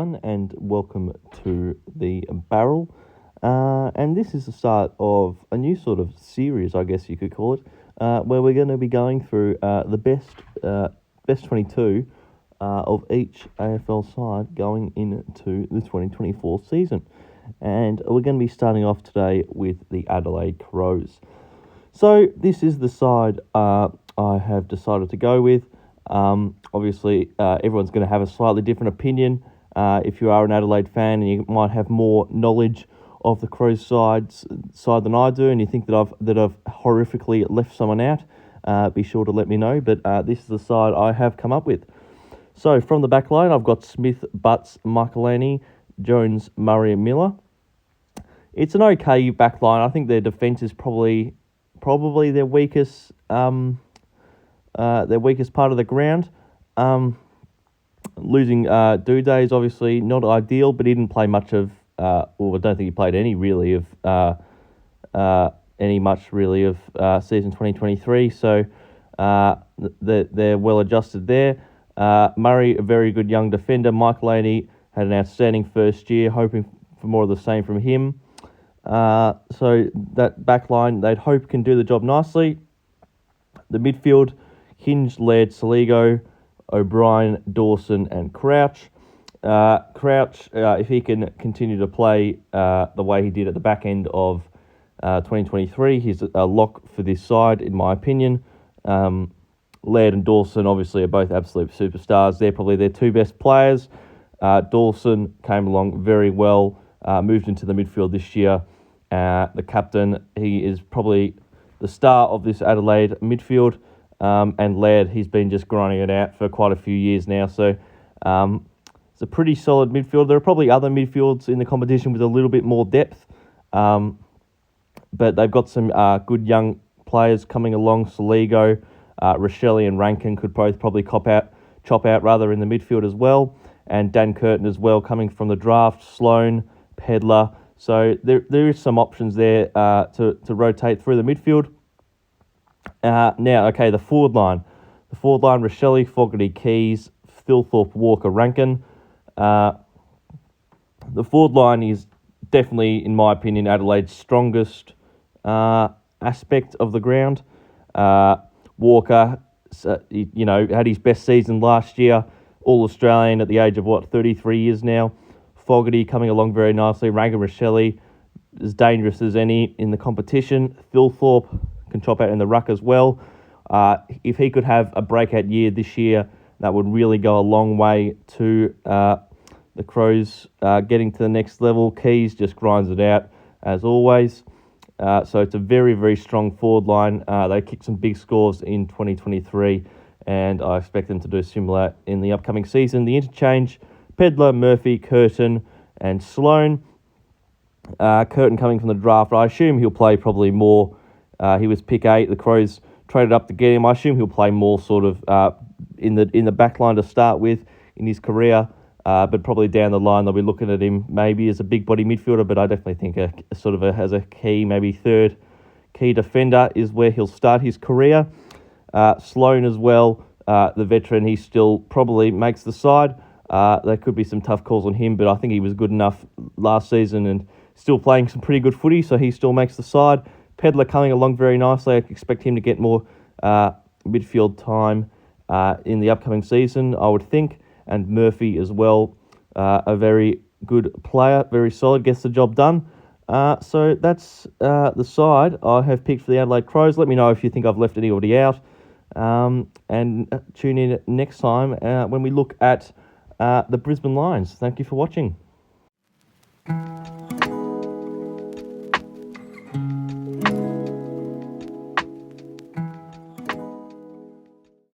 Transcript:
everyone, and welcome to the Barrel. And this is the start of a new sort of series, I guess you could call it, where we're going to be going through the best 22 of each AFL side going into the 2024 season. And we're going to be starting off today with the Adelaide Crows. So this is the side I have decided to go with. Obviously, everyone's going to have a slightly different opinion. If you are an Adelaide fan and you might have more knowledge of the Crows side than I do, and you think that I've horrifically left someone out, be sure to let me know. But this is the side I have come up with. So from the back line, I've got Smith, Butts, Michaelini, Jones, Murray, and Miller. It's an okay back line. I think their defence is probably their weakest part of the ground. Losing Duday is obviously not ideal, but he didn't play much of. I don't think he played any much season 2023. So they're well adjusted there. Murray, a very good young defender. Michaelini had an outstanding first year. Hoping for more of the same from him. So that back line, they'd hope can do the job nicely. The midfield, Hinge, Laird, Saligo, O'Brien, Dawson, and Crouch. Crouch, if he can continue to play the way he did at the back end of 2023, he's a lock for this side, in my opinion. Laird and Dawson, obviously, are both absolute superstars. They're probably their two best players. Dawson came along very well, moved into the midfield this year. The captain, he is probably the star of this Adelaide midfield. And Laird, he's been just grinding it out for quite a few years now. So it's a pretty solid midfield. There are probably other midfields in the competition with a little bit more depth. But they've got some good young players coming along. Saligo, Rochelle and Rankin could both probably chop out in the midfield as well. And Dan Curtin as well coming from the draft. Sloan, Pedler. So there is some options there to rotate through the midfield. The forward line. The forward line, Rochelle, Fogarty, Keys, Thilthorpe, Walker, Rankin. The forward line is definitely, in my opinion, Adelaide's strongest aspect of the ground. Walker, had his best season last year, All-Australian at the age of, 33 years now. Fogarty coming along very nicely. Rankin, Rochelle, as dangerous as any in the competition. Thilthorpe can chop out in the ruck as well. If he could have a breakout year this year, that would really go a long way to the Crows getting to the next level. Keys just grinds it out as always. So it's a very, very strong forward line. They kicked some big scores in 2023, and I expect them to do similar in the upcoming season. The interchange, Pedler, Murphy, Curtin, and Sloan. Curtin coming from the draft. I assume he'll play probably more. He was pick 8. The Crows traded up to get him. I assume he'll play more sort of in the back line to start with in his career. But probably down the line they'll be looking at him maybe as a big body midfielder. But I definitely think as a key, maybe third key defender is where he'll start his career. Sloan as well, the veteran, he still probably makes the side. There could be some tough calls on him, but I think he was good enough last season and still playing some pretty good footy, so he still makes the side. Pedler coming along very nicely. I expect him to get more midfield time in the upcoming season, I would think. And Murphy as well, a very good player, very solid, gets the job done. So that's the side I have picked for the Adelaide Crows. Let me know if you think I've left anybody out. And tune in next time when we look at the Brisbane Lions. Thank you for watching.